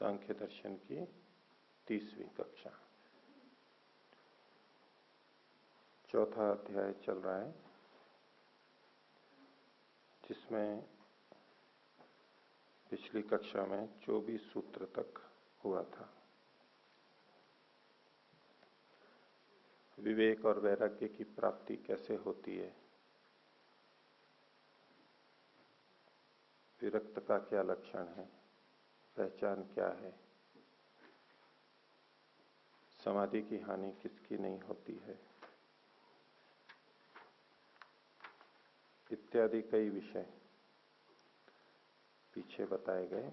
सांख्य दर्शन की 30वीं कक्षा, चौथा अध्याय चल रहा है, जिसमें पिछली कक्षा में 24 सूत्र तक हुआ था। विवेक और वैराग्य की प्राप्ति कैसे होती है, विरक्त का क्या लक्षण है, पहचान क्या है, समाधि की हानि किसकी नहीं होती है, इत्यादि कई विषय पीछे बताए गए।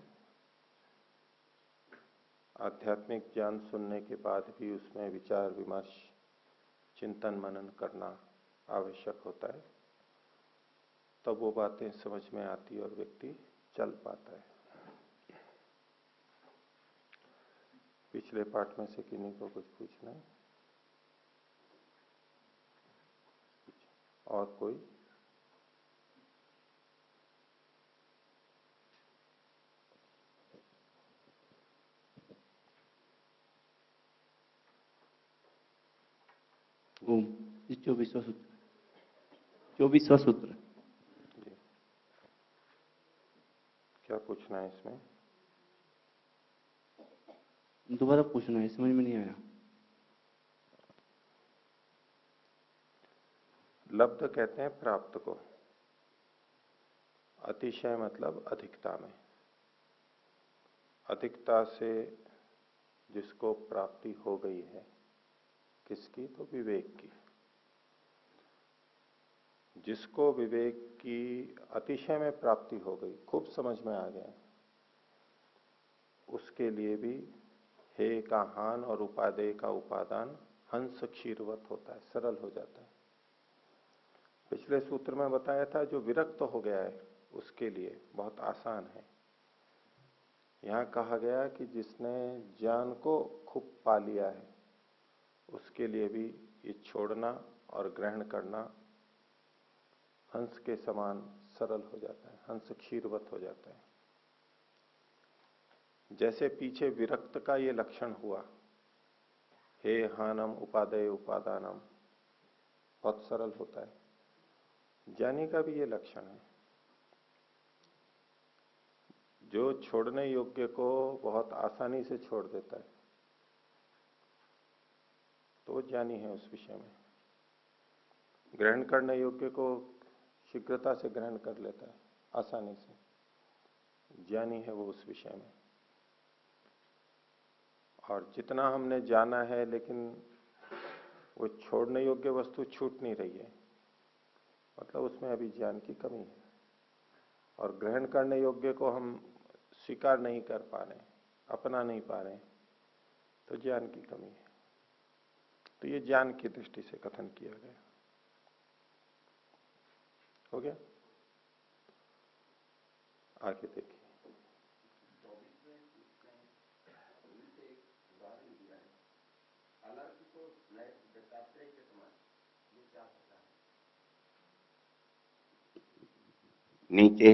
आध्यात्मिक ज्ञान सुनने के बाद भी उसमें विचार विमर्श, चिंतन मनन करना आवश्यक होता है, तब वो बातें समझ में आती और व्यक्ति चल पाता है। पिछले पाठ में से किन्हीं को कुछ पूछना है? और कोई? ओम 24वां सूत्र। 24वां सूत्र जी, क्या पूछना है इसमें? दोबारा पूछना है, समझ में नहीं आया। लब्ध कहते हैं प्राप्त को, अतिशय मतलब अधिकता में, अधिकता से जिसको प्राप्ति हो गई है, किसकी? तो विवेक की। जिसको विवेक की अतिशय में प्राप्ति हो गई, खूब समझ में आ गया, उसके लिए भी हे का हान और उपादेय का उपादान हंस क्षीरवत होता है, सरल हो जाता है। पिछले सूत्र में बताया था जो विरक्त हो गया है उसके लिए बहुत आसान है। यहां कहा गया कि जिसने ज्ञान को खूब पा लिया है उसके लिए भी ये छोड़ना और ग्रहण करना हंस के समान सरल हो जाता है, हंस क्षीरवत हो जाता है। जैसे पीछे विरक्त का ये लक्षण हुआ, हे हानम उपादेय उपादानम, बहुत सरल होता है। ज्ञानी का भी ये लक्षण है, जो छोड़ने योग्य को बहुत आसानी से छोड़ देता है तो ज्ञानी है उस विषय में। ग्रहण करने योग्य को शीघ्रता से ग्रहण कर लेता है, आसानी से, ज्ञानी है वो उस विषय में। और जितना हमने जाना है लेकिन वो छोड़ने योग्य वस्तु छूट नहीं रही है, मतलब उसमें अभी ज्ञान की कमी है। और ग्रहण करने योग्य को हम स्वीकार नहीं कर पा रहे, अपना नहीं पा रहे, तो ज्ञान की कमी है। तो ये ज्ञान की दृष्टि से कथन किया गया। हो गया? आगे देखिए। नीचे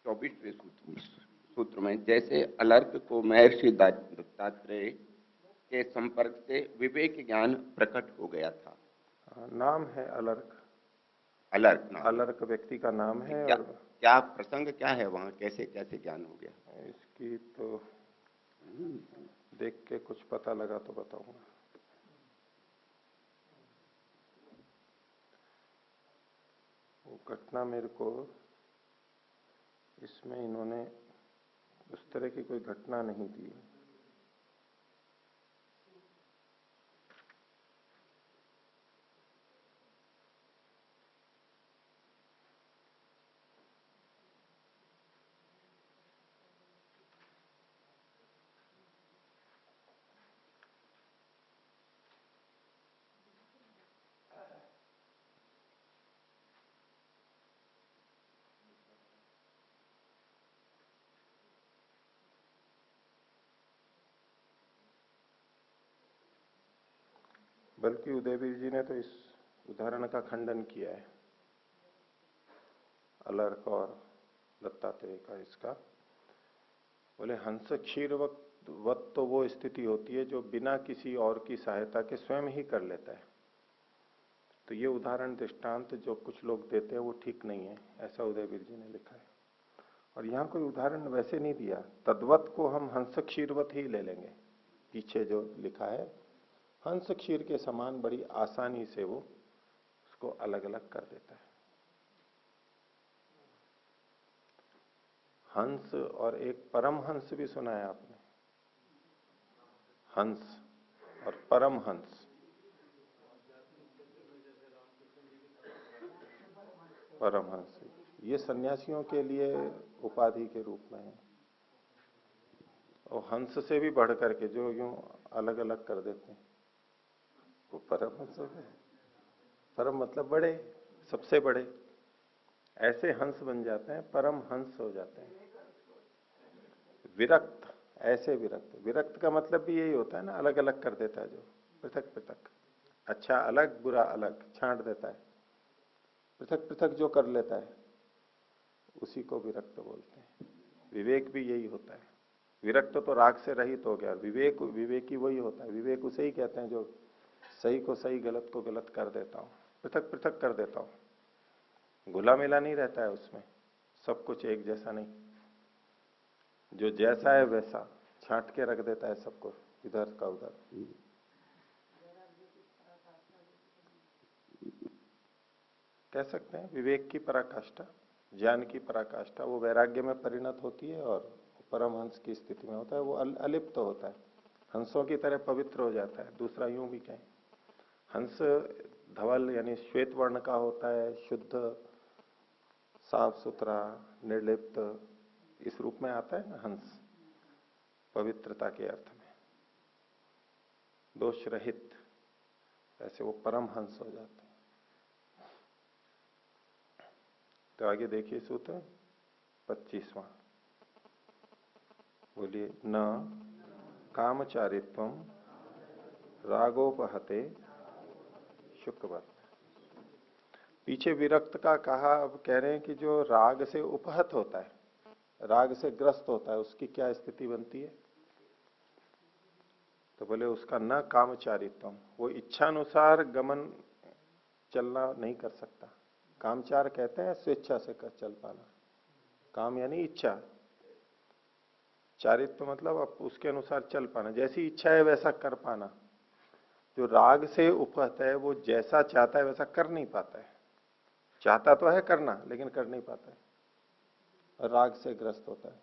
24वें सूत्र में जैसे अलर्क को महर्षि दत्तात्रेय के संपर्क से विवेक ज्ञान प्रकट हो गया था। नाम है अलर्क। अलर्क नाम, अलर्क व्यक्ति का नाम है। क्या, और क्या प्रसंग क्या है वहां, कैसे कैसे ज्ञान हो गया? इसकी तो देख के कुछ पता लगा तो बताऊंगा। वो घटना मेरे को इसमें इन्होंने उस तरह की कोई घटना नहीं दी। बल्कि उदयवीर जी ने तो इस उदाहरण का खंडन किया है, अलर्क और दत्तात्रेय का। इसका बोले हंस क्षीरवत तो वो स्थिति होती है जो बिना किसी और की सहायता के स्वयं ही कर लेता है। तो ये उदाहरण दृष्टांत जो कुछ लोग देते हैं वो ठीक नहीं है, ऐसा उदयवीर जी ने लिखा है। और यहां कोई उदाहरण वैसे नहीं दिया, तद्वत को हम हंस क्षीरवत ही ले लेंगे। पीछे जो लिखा है हंस क्षीर के समान बड़ी आसानी से वो उसको अलग अलग कर देता है। हंस और एक परमहंस भी सुना है आपने, हंस और परमहंस। परमहंस ये सन्यासियों के लिए उपाधि के रूप में है, और हंस से भी बढ़ करके जो यूं अलग अलग कर देते हैं वो परमहंस है। परम मतलब बड़े, सबसे बड़े, ऐसे हंस बन जाते हैं, परमहंस हो जाते हैं। विरक्त, ऐसे विरक्त, विरक्त का मतलब भी यही होता है ना, अलग अलग कर देता है, जो पृथक पृथक, अच्छा अलग बुरा अलग छांट देता है, पृथक पृथक जो कर लेता है उसी को विरक्त बोलते हैं। विवेक भी यही होता है। विरक्त तो राग से रहित हो गया, विवेक विवेकी वही होता है। विवेक उसे ही कहते हैं जो सही को सही गलत को गलत कर देता हूं, पृथक पृथक कर देता हूं, घुला मिला नहीं रहता है उसमें, सब कुछ एक जैसा नहीं, जो जैसा है वैसा छांट के रख देता है सबको इधर का उधर। कह सकते हैं विवेक की पराकाष्ठा, ज्ञान की पराकाष्ठा, वो वैराग्य में परिणत होती है और परमहंस की स्थिति में होता है, वो अलिप्त तो होता है, हंसों की तरह पवित्र हो जाता है। दूसरा यूं भी कहें, हंस धवल यानी श्वेत वर्ण का होता है, शुद्ध साफ सुथरा निर्लिप्त, इस रूप में आता है ना हंस, पवित्रता के अर्थ में, दोष रहित, ऐसे वो परम हंस हो जाते हैं। तो आगे देखिए सूत्र 25वां, बोलिए, न कामचारित्वम रागोपहते शुकवत। पीछे विरक्त का कहा, अब कह रहे हैं कि जो राग से उपहत होता है, राग से ग्रस्त होता है, उसकी क्या स्थिति बनती है। तो बोले उसका न कामचारित्वम, वो इच्छानुसार गमन चलना नहीं कर सकता। कामचार कहते हैं स्वेच्छा से कर चल पाना, काम यानी इच्छा, चारित्व मतलब अब उसके अनुसार चल पाना, जैसी इच्छा है वैसा कर पाना। जो राग से उपहत है वो जैसा चाहता है वैसा कर नहीं पाता है, चाहता तो है करना लेकिन कर नहीं पाता है, राग से ग्रस्त होता है,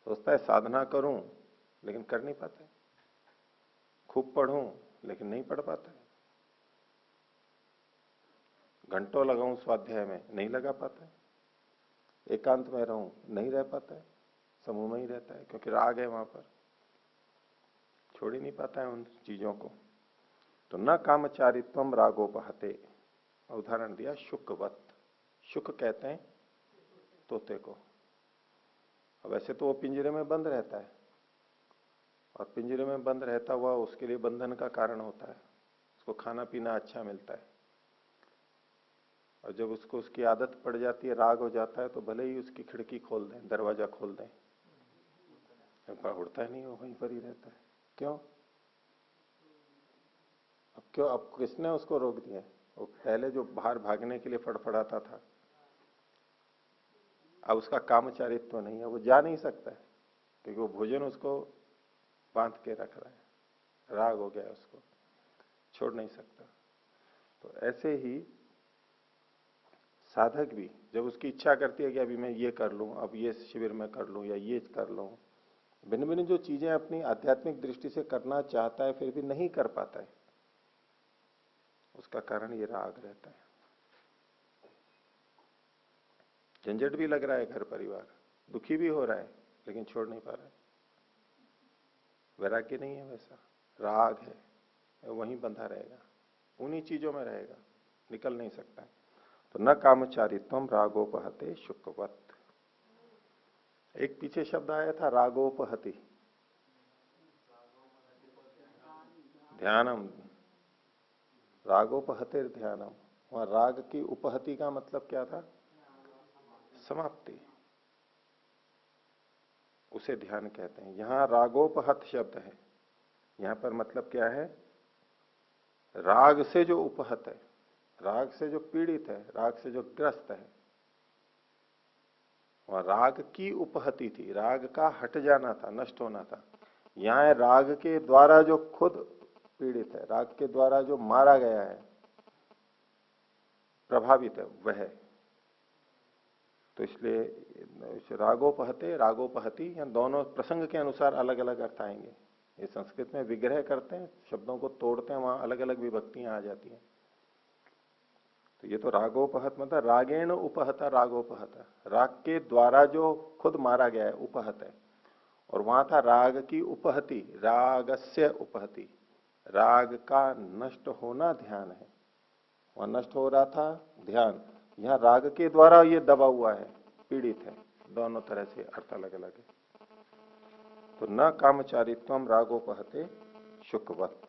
सोचता है साधना करूं लेकिन कर नहीं पाता है, खूब पढ़ूं लेकिन नहीं पढ़ पाता है, घंटों लगाऊं स्वाध्याय में नहीं लगा पाता है, एकांत में रहूं नहीं रह पाता है, समूह में ही रहता है क्योंकि राग है वहां पर, छोड़ ही नहीं पाता है उन चीजों को। तो न कामचारित्वम रागोपहते, उदाहरण दिया शुकवत, शुक कहते हैं तोते को। वैसे तो वो पिंजरे में बंद रहता है, और पिंजरे में बंद रहता हुआ उसके लिए बंधन का कारण होता है, उसको खाना पीना अच्छा मिलता है, और जब उसको उसकी आदत पड़ जाती है, राग हो जाता है, तो भले ही उसकी खिड़की खोल दें, दरवाजा खोल दें, उड़ता नहीं, वो वहीं पर ही रहता है। क्यों? अब किसने उसको रोक दिया? वो पहले जो बाहर भागने के लिए फड़फड़ाता था, अब उसका कामचारित्व नहीं है, वो जा नहीं सकता है क्योंकि वो भोजन उसको बांध के रख रहा है, राग हो गया उसको, छोड़ नहीं सकता। तो ऐसे ही साधक भी जब उसकी इच्छा करती है कि अभी मैं ये कर लूं, अब ये शिविर में कर लूं या ये कर लूं, भिन्न भिन्न जो चीजें अपनी आध्यात्मिक दृष्टि से करना चाहता है फिर भी नहीं कर पाता है, उसका कारण ये राग रहता है। झंझट भी लग रहा है, घर परिवार दुखी भी हो रहा है, लेकिन छोड़ नहीं पा रहा है, वैराग्य नहीं है, वैसा राग है, वहीं बंधा रहेगा, उन्हीं चीजों में रहेगा, निकल नहीं सकता है। तो न कामचारित्वम रागोपहते शुकवत। एक पीछे शब्द आया था रागोपहति, ध्यानम, रागोपहतिर ध्यानम, वहां राग की उपहति का मतलब क्या था? समाप्ति। उसे ध्यान कहते हैं। यहां रागोपहत शब्द है, यहां पर मतलब क्या है, राग से जो उपहत है, राग से जो पीड़ित है, राग से जो ग्रस्त है, वह राग की उपहति थी, राग का हट जाना था, नष्ट होना था। यहां राग के द्वारा जो खुद पीड़ित है, राग के द्वारा जो मारा गया है, प्रभावित है, वह। तो इसलिए रागोपहते, रागोपहति, या दोनों प्रसंग के अनुसार अलग अलग अर्थ आएंगे। ये संस्कृत में विग्रह करते हैं, शब्दों को तोड़ते हैं, वहां अलग अलग विभक्तियां आ जाती हैं। तो ये तो रागोपहत मतलब रागेण उपहता, रागोपहता, राग के द्वारा जो खुद मारा गया है, उपहत है। और वहां था राग की उपहति, रागस्य उपहति, राग का नष्ट होना ध्यान है, वहां नष्ट हो रहा था ध्यान। यहां राग के द्वारा ये दबा हुआ है, पीड़ित है। दोनों तरह से अर्थ अलग अलग है। तो न कामचारित्वम रागोपहते शुकवत।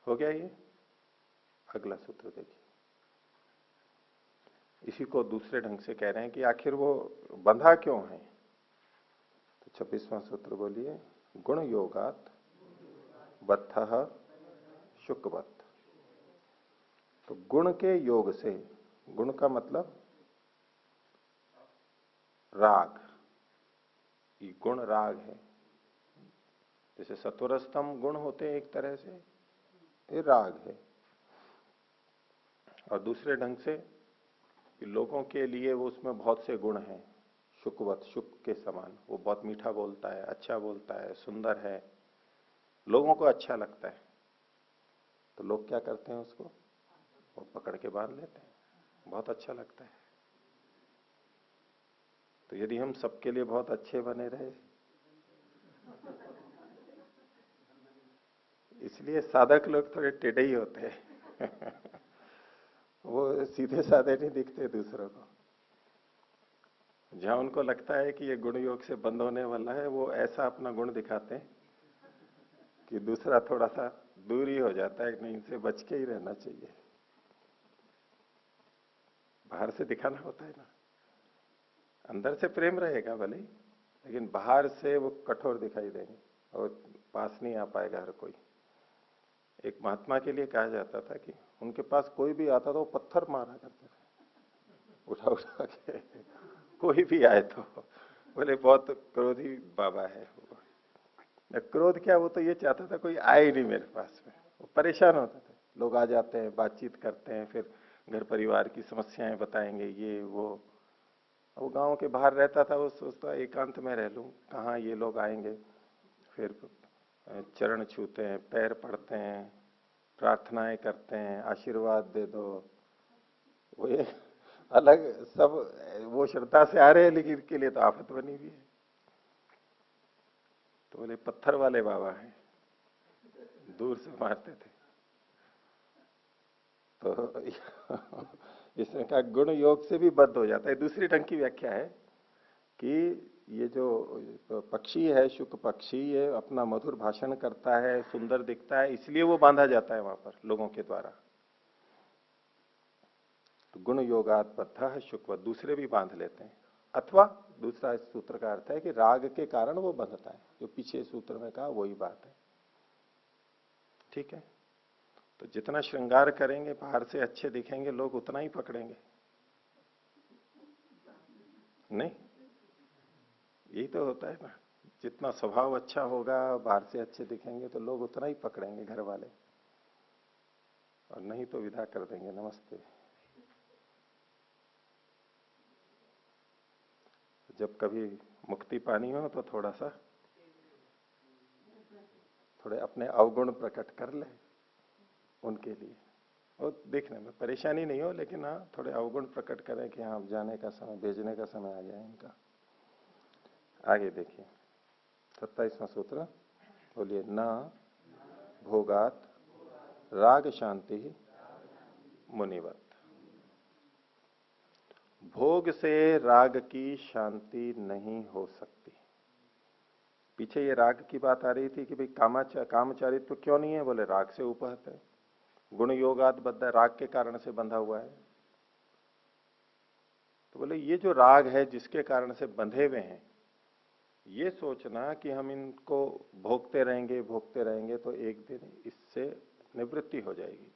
हो गया ये। अगला सूत्र देखिए, इसी को दूसरे ढंग से कह रहे हैं कि आखिर वो बंधा क्यों है। तो 26वां सूत्र बोलिए, गुण योगात बद्ध शुकवत। तो गुण के योग से, गुण का मतलब राग, ये गुण राग है। जैसे सत्वरस्तम गुण होते हैं एक तरह से, ये राग है। और दूसरे ढंग से कि लोगों के लिए वो उसमें बहुत से गुण हैं, शुकवत, शुक के समान। वो बहुत मीठा बोलता है, अच्छा बोलता है, सुंदर है, लोगों को अच्छा लगता है। तो लोग क्या करते हैं, उसको वो पकड़ के बांध लेते हैं, बहुत अच्छा लगता है। तो यदि हम सबके लिए बहुत अच्छे बने रहे, इसलिए साधक लोग थोड़े टेढ़े ही होते हैं वो सीधे साधे नहीं दिखते दूसरों को। जहां उनको लगता है कि ये गुण योग से बंद होने वाला है, वो ऐसा अपना गुण दिखाते हैं कि दूसरा थोड़ा सा दूर ही हो जाता है, नहीं, इनसे बच के ही रहना चाहिए। बाहर से दिखाना होता है ना, अंदर से प्रेम रहेगा भले, लेकिन बाहर से वो कठोर दिखाई देंगे और पास नहीं आ पाएगा हर कोई। एक महात्मा के लिए कहा जाता था कि उनके पास कोई भी आता था वो पत्थर मारा करते थे, उठा उठा के कोई भी आए तो। बोले बहुत क्रोधी बाबा है। क्रोध क्या, वो तो ये चाहता था कोई आए ही नहीं मेरे पास में। वो परेशान होते थे, लोग आ जाते हैं, बातचीत करते हैं, फिर घर परिवार की समस्याएं बताएंगे, ये वो। गांव के बाहर रहता था, वो सोचता एकांत में रह लूं, कहाँ ये लोग आएंगे। फिर चरण छूते हैं, पैर पड़ते हैं, प्रार्थनाएं करते हैं, आशीर्वाद दे दो। वो ये अलग सब, वो श्रद्धा से आ रहे हैं, लेकिन इनके लिए तो आफत बनी हुई है। तो बोले पत्थर वाले बाबा हैं, दूर से मारते थे। तो इसने कहा गुण योग से भी बद्ध हो जाता है। दूसरी ढंग की व्याख्या है कि ये जो पक्षी है, शुक पक्षी, ये अपना मधुर भाषण करता है, सुंदर दिखता है, इसलिए वो बांधा जाता है वहां पर लोगों के द्वारा। तो गुण योगात बद्ध शुकवत, दूसरे भी बांध लेते हैं। अथवा दूसरा इस सूत्र का अर्थ है कि राग के कारण वो बंधता है, जो पीछे सूत्र में कहा वही बात है। ठीक है। तो जितना श्रृंगार करेंगे, बाहर से अच्छे दिखेंगे, लोग उतना ही पकड़ेंगे। नहीं, यही तो होता है ना, जितना स्वभाव अच्छा होगा, बाहर से अच्छे दिखेंगे, तो लोग उतना ही पकड़ेंगे, घर वाले। और नहीं तो विदा कर देंगे, नमस्ते। जब कभी मुक्ति पानी हो तो थोड़ा सा, थोड़े अपने अवगुण प्रकट कर ले उनके लिए, और देखने में परेशानी नहीं हो, लेकिन हाँ थोड़े अवगुण प्रकट करें कि हाँ जाने का समय, भेजने का समय आ जाए इनका। आगे देखिए 27वां सूत्र, बोलिए, न भोगात राग शांति मुनिवत। भोग से राग की शांति नहीं हो सकती। पीछे ये राग की बात आ रही थी कि भाई कामचारित्व तो क्यों नहीं है, बोले राग से उपहत है, गुण योगात बद्ध है, राग के कारण से बंधा हुआ है। तो बोले ये जो राग है जिसके कारण से बंधे हुए हैं, ये सोचना कि हम इनको भोगते रहेंगे तो एक दिन इससे निवृत्ति हो जाएगी,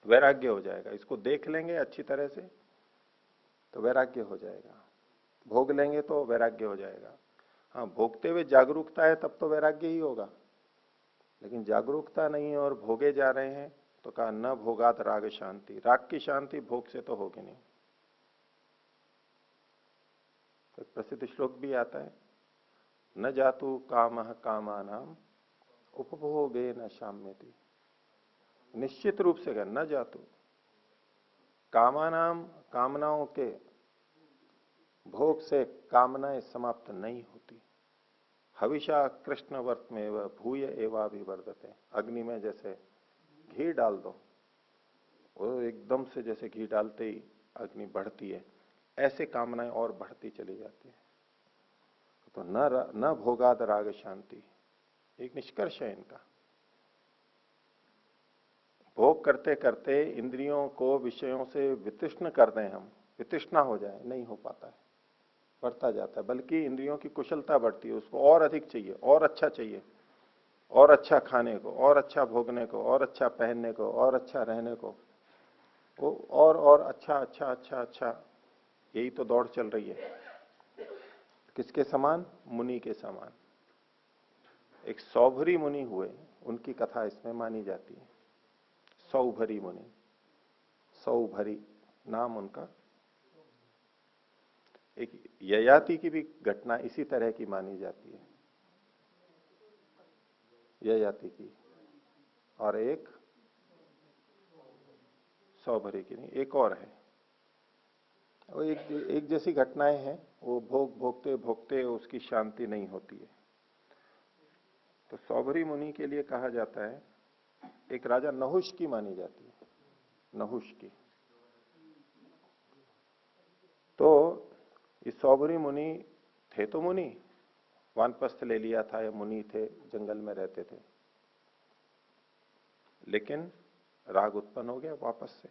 वैराग्य हो जाएगा। इसको देख लेंगे अच्छी तरह से तो वैराग्य हो जाएगा, भोग लेंगे तो वैराग्य हो जाएगा। हाँ, भोगते हुए जागरूकता है तब तो वैराग्य ही होगा, लेकिन जागरूकता नहीं है और भोगे जा रहे हैं तो कहा न भोगात राग शांति, राग की शांति भोग से तो होगी नहीं। तो प्रसिद्ध श्लोक भी आता है, न जातु कामः कामानाम उपभोगे न शाम्यति। निश्चित रूप से न जातु कामानाम, कामनाओं के भोग से कामनाएं समाप्त नहीं होती। हविषा कृष्ण वर्त में वह भूय एवाभिवर्धते, अग्नि में जैसे घी डाल दो, वो एकदम से जैसे घी डालते ही अग्नि बढ़ती है, ऐसे कामनाएं और बढ़ती चली जाती है। तो न भोगाद राग शांति, एक निष्कर्ष है इनका। भोग करते करते इंद्रियों को विषयों से वितृष्ण कर दें हम, वितृष्णा हो जाए, नहीं हो पाता है, बढ़ता जाता है। बल्कि इंद्रियों की कुशलता बढ़ती है, उसको और अधिक चाहिए, और अच्छा चाहिए, और अच्छा खाने को, और अच्छा भोगने को, और अच्छा पहनने को, और अच्छा रहने को, वो और अच्छा अच्छा अच्छा अच्छा, यही तो दौड़ चल रही है। किसके समान? मुनि के समान। एक सौभरी मुनि हुए, उनकी कथा इसमें मानी जाती है। सौभरी मुनि, सौभरी नाम उनका। एक ययाति की भी घटना इसी तरह की मानी जाती है, ययाति की, और एक सौभरी की नहीं, एक और है। वो एक जैसी घटनाएं हैं, वो भोगते भोगते उसकी शांति नहीं होती है। तो सौभरी मुनि के लिए कहा जाता है, एक राजा नहुष की मानी जाती है, नहुष की। तो ये सौभरी मुनि थे तो मुनि, वानप्रस्थ ले लिया था, या मुनि थे, जंगल में रहते थे, लेकिन राग उत्पन्न हो गया वापस से।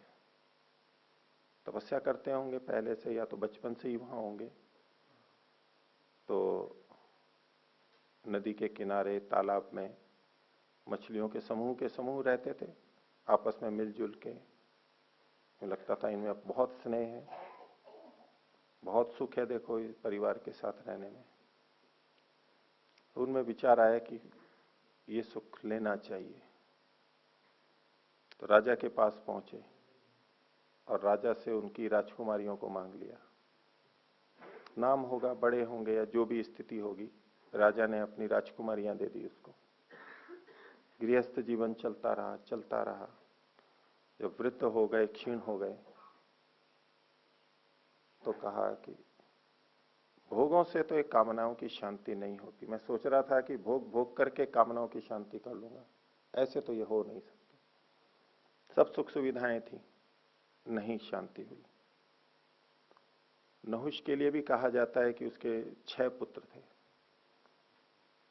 तपस्या करते होंगे पहले से, या तो बचपन से ही वहां होंगे। तो नदी के किनारे तालाब में मछलियों के समूह रहते थे, आपस में मिलजुल के। लगता था इनमें बहुत स्नेह है, बहुत सुख है, देखो इस परिवार के साथ रहने में। तो उनमें विचार आया कि ये सुख लेना चाहिए। तो राजा के पास पहुंचे और राजा से उनकी राजकुमारियों को मांग लिया। नाम होगा, बड़े होंगे, या जो भी स्थिति होगी, राजा ने अपनी राजकुमारियां दे दी उसको। गृहस्थ जीवन चलता रहा चलता रहा। जब वृद्ध हो गए, क्षीण हो गए, तो कहा कि भोगों से तो एक कामनाओं की शांति नहीं होती। मैं सोच रहा था कि भोग करके कामनाओं की शांति कर लूंगा, ऐसे तो ये हो नहीं सकता। सब सुख सुविधाएं थी, नहीं शांति हुई। नहुष के लिए भी कहा जाता है कि उसके 6 पुत्र थे।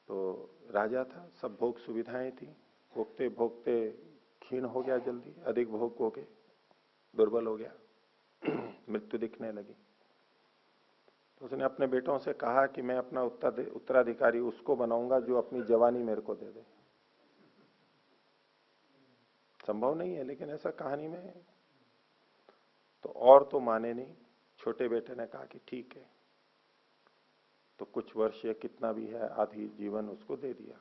तो राजा था, सब भोग सुविधाएं थी, भोगते भोगते क्षीण हो गया, जल्दी अधिक भोग हो के दुर्बल हो गया, मृत्यु दिखने लगी। तो उसने अपने बेटों से कहा कि मैं अपना उत्तराधिकारी उसको बनाऊंगा जो अपनी जवानी मेरे को दे दे। संभव नहीं है, लेकिन ऐसा कहानी में है। तो और तो माने नहीं, छोटे बेटे ने कहा कि ठीक है। तो कुछ वर्ष या कितना भी है, आधी जीवन उसको दे दिया।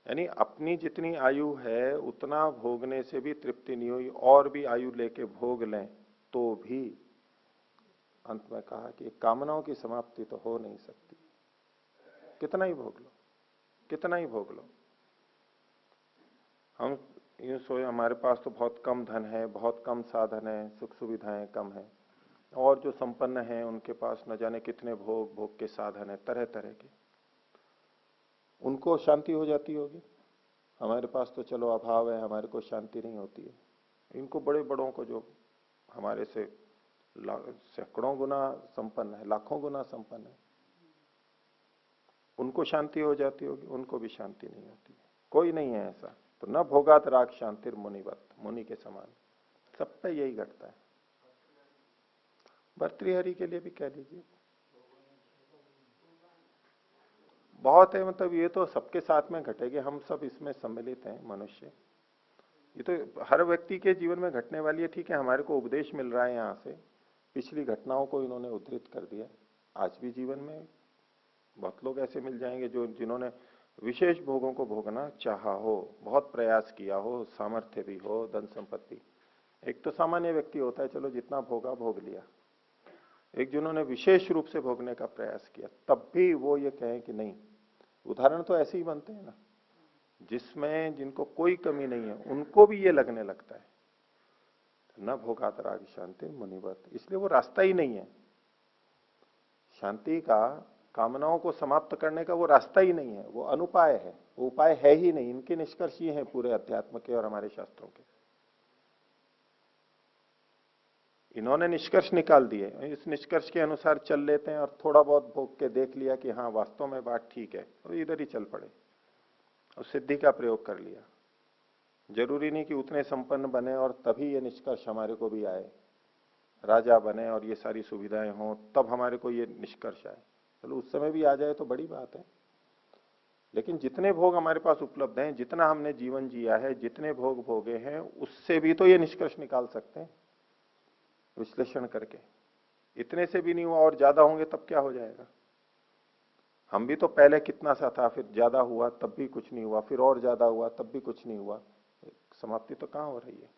यानी अपनी जितनी आयु है उतना भोगने से भी तृप्ति नहीं हुई, और भी आयु लेके भोग लें तो भी अंत में कहा कि कामनाओं की समाप्ति तो हो नहीं सकती। कितना ही भोग लो, कितना ही भोग लो। हम यूं सोचे हमारे पास तो बहुत कम धन है, बहुत कम साधन है, सुख सुविधाएं कम है, और जो संपन्न है उनके पास न जाने कितने भोग के साधन है, तरह तरह के। उनको शांति हो जाती होगी, हमारे पास तो चलो अभाव है, हमारे को शांति नहीं होती है। इनको बड़े बड़ों को, जो हमारे से सैकड़ों गुना संपन्न है, लाखों गुना संपन्न है, उनको शांति हो जाती होगी, उनको भी शांति नहीं होती। कोई नहीं है ऐसा। तो न भोगात राग शांतिर मुनिवत, मुनि के समान सब पे यही घटता है। भर्तृहरि के लिए भी कह लीजिए, बहुत है। मतलब ये तो सबके साथ में घटेगी, हम सब इसमें सम्मिलित हैं मनुष्य। ये तो हर व्यक्ति के जीवन में घटने वाली है। ठीक है, हमारे को उपदेश मिल रहा है यहाँ से, पिछली घटनाओं को इन्होंने उद्धृत कर दिया। आज भी जीवन में बहुत लोग ऐसे मिल जाएंगे जो जिन्होंने विशेष भोगों को भोगना चाहा हो, बहुत प्रयास किया हो, सामर्थ्य भी हो, धन संपत्ति। एक तो सामान्य व्यक्ति होता है, चलो जितना भोगा भोग लिया। एक जिन्होंने विशेष रूप से भोगने का प्रयास किया, तब भी वो ये कहें कि नहीं। उदाहरण तो ऐसे ही बनते हैं ना, जिसमें जिनको कोई कमी नहीं है उनको भी ये लगने लगता है न भोगात राग शांति मुनिवत। इसलिए वो रास्ता ही नहीं है शांति का, कामनाओं को समाप्त करने का वो रास्ता ही नहीं है, वो अनुपाय है, वो उपाय है ही नहीं। इनके निष्कर्ष ये हैं पूरे अध्यात्म के और हमारे शास्त्रों के। इन्होंने निष्कर्ष निकाल दिए, इस निष्कर्ष के अनुसार चल लेते हैं और थोड़ा बहुत भोग के देख लिया कि हाँ वास्तव में बात ठीक है, तो इधर ही चल पड़े और सिद्धि का प्रयोग कर लिया। जरूरी नहीं कि उतने संपन्न बने और तभी ये निष्कर्ष हमारे को भी आए, राजा बने और ये सारी सुविधाएं हों तब हमारे को ये निष्कर्ष आए। चलो उस समय भी आ जाए तो बड़ी बात है, लेकिन जितने भोग हमारे पास उपलब्ध हैं, जितना हमने जीवन जिया है, जितने भोग भोगे हैं, उससे भी तो ये निष्कर्ष निकाल सकते हैं विश्लेषण करके। इतने से भी नहीं हुआ और ज्यादा होंगे तब क्या हो जाएगा। हम भी तो पहले कितना सा था, फिर ज्यादा हुआ तब भी कुछ नहीं हुआ, फिर और ज्यादा हुआ तब भी कुछ नहीं हुआ। समाप्ति तो कहां हो रही है।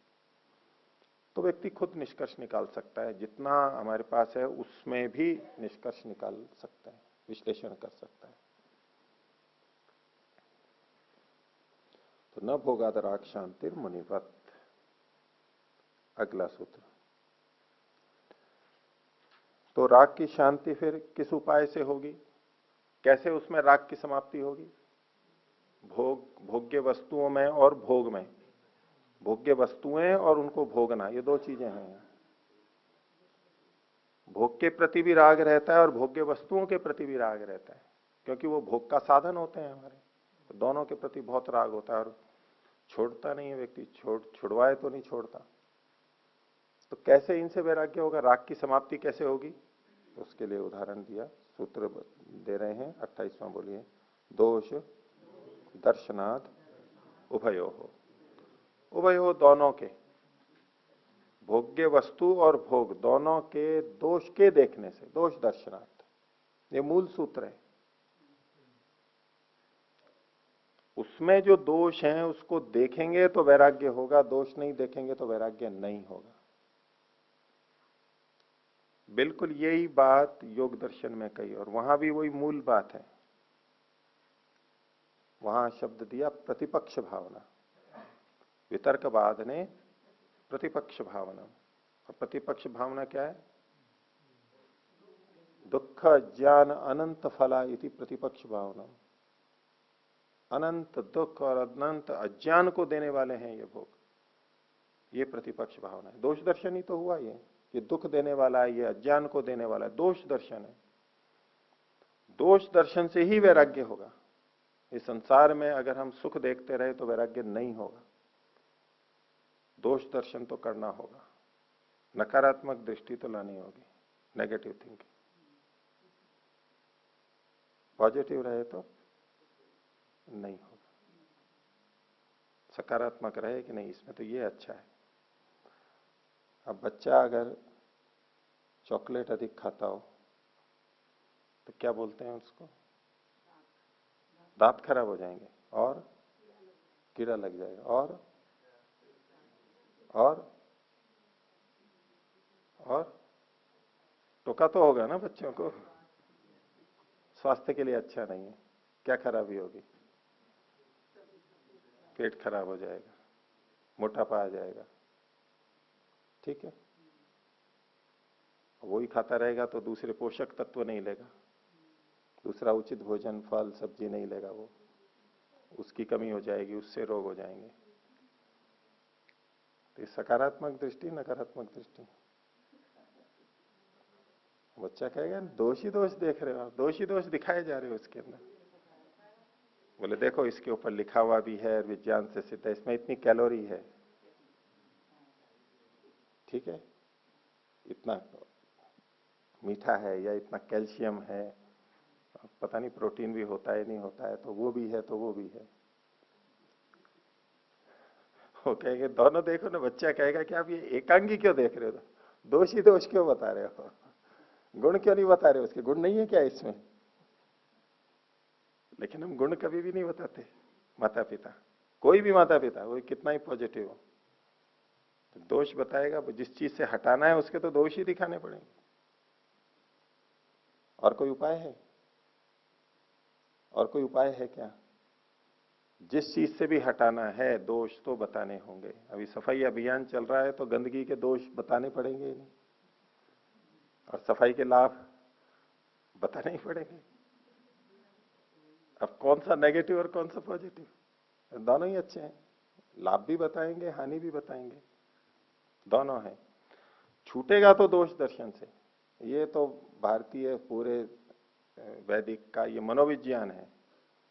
तो व्यक्ति खुद निष्कर्ष निकाल सकता है, जितना हमारे पास है उसमें भी निष्कर्ष निकाल सकता है, विश्लेषण कर सकता है। तो न भोगाद राग शांतिर मुनिवत। अगला सूत्र, तो राग की शांति फिर किस उपाय से होगी, कैसे उसमें राग की समाप्ति होगी। भोग्य वस्तुओं में और भोग में, भोग्य वस्तुएं और उनको भोगना, ये दो चीजें हैं। भोग के प्रति भी राग रहता है और भोग्य वस्तुओं के प्रति भी राग रहता है, क्योंकि वो भोग का साधन होते हैं हमारे। तो दोनों के प्रति बहुत राग होता है और छोड़ता नहीं है व्यक्ति, छुड़वाए तो नहीं छोड़ता। तो कैसे इनसे वैराग्य होगा, राग की समाप्ति कैसे होगी, तो उसके लिए उदाहरण दिया, सूत्र दे रहे हैं 28वां। बोलिए, दोष दर्शनाद उभयो हो। उभयो दोनों के, भोग्य वस्तु और भोग दोनों के दोष के देखने से, दोष दर्शनार्थ, ये मूल सूत्र है। उसमें जो दोष हैं उसको देखेंगे तो वैराग्य होगा, दोष नहीं देखेंगे तो वैराग्य नहीं होगा। बिल्कुल यही बात योग दर्शन में कही और वहां भी वही मूल बात है। वहां शब्द दिया प्रतिपक्ष भावना, वितर्कवाद ने प्रतिपक्ष भावना। और प्रतिपक्ष भावना क्या है, दुख ज्ञान अनंत फला इति प्रतिपक्ष भावना। अनंत दुख और अनंत अज्ञान को देने वाले हैं ये भोग, ये प्रतिपक्ष भावना है। दोष दर्शन ही तो हुआ ये दुख देने वाला है, ये अज्ञान को देने वाला है, दोष दर्शन है। दोष दर्शन से ही वैराग्य होगा। इस संसार में अगर हम सुख देखते रहे तो वैराग्य नहीं होगा, दोष दर्शन तो करना होगा, नकारात्मक दृष्टि तो लानी होगी, नेगेटिव थिंकिंग। पॉजिटिव रहे तो नहीं होगा, सकारात्मक रहे कि नहीं इसमें तो ये अच्छा है। अब बच्चा अगर चॉकलेट अधिक खाता हो तो क्या बोलते हैं उसको, दांत खराब हो जाएंगे और कीड़ा लग जाएगा और टोका तो होगा ना बच्चों को, स्वास्थ्य के लिए अच्छा नहीं है। क्या खराबी होगी, पेट खराब हो जाएगा, मोटापा आ जाएगा। ठीक है, वही खाता रहेगा तो दूसरे पोषक तत्व नहीं लेगा, दूसरा उचित भोजन फल सब्जी नहीं लेगा, वो उसकी कमी हो जाएगी, उससे रोग हो जाएंगे। तो सकारात्मक दृष्टि नकारात्मक दृष्टि। बच्चा कहेगा दोष ही दोष देख रहे हो आप, दोष ही दोष दिखाए जा रहे हो उसके अंदर। बोले देखो इसके ऊपर लिखा हुआ भी है, विज्ञान से सिद्ध है, इसमें इतनी कैलोरी है, ठीक है, इतना मीठा है या इतना कैल्शियम है, पता नहीं प्रोटीन भी होता है नहीं होता है, तो वो भी है तो वो भी है। वो कहेंगे दोनों देखो ना, बच्चा कहेगा कि आप ये एकांगी क्यों देख रहे हो, दोष ही दोष क्यों बता रहे हो, गुण क्यों नहीं बता रहे हो, उसके गुण नहीं है क्या इसमें। लेकिन हम गुण कभी भी नहीं बताते, माता पिता, कोई भी माता पिता, वो कितना ही पॉजिटिव हो, तो दोष बताएगा, जिस चीज से हटाना है उसके तो दोष ही दिखाने पड़ेंगे। और कोई उपाय है, और कोई उपाय है क्या। जिस चीज से भी हटाना है दोष तो बताने होंगे। अभी सफाई अभियान चल रहा है तो गंदगी के दोष बताने पड़ेंगे ही नहीं, और सफाई के लाभ बताने ही पड़ेंगे। अब कौन सा नेगेटिव और कौन सा पॉजिटिव, दोनों ही अच्छे हैं, लाभ भी बताएंगे हानि भी बताएंगे, दोनों है। छूटेगा तो दोष दर्शन से, ये तो भारतीय पूरे वैदिक का ये मनोविज्ञान है,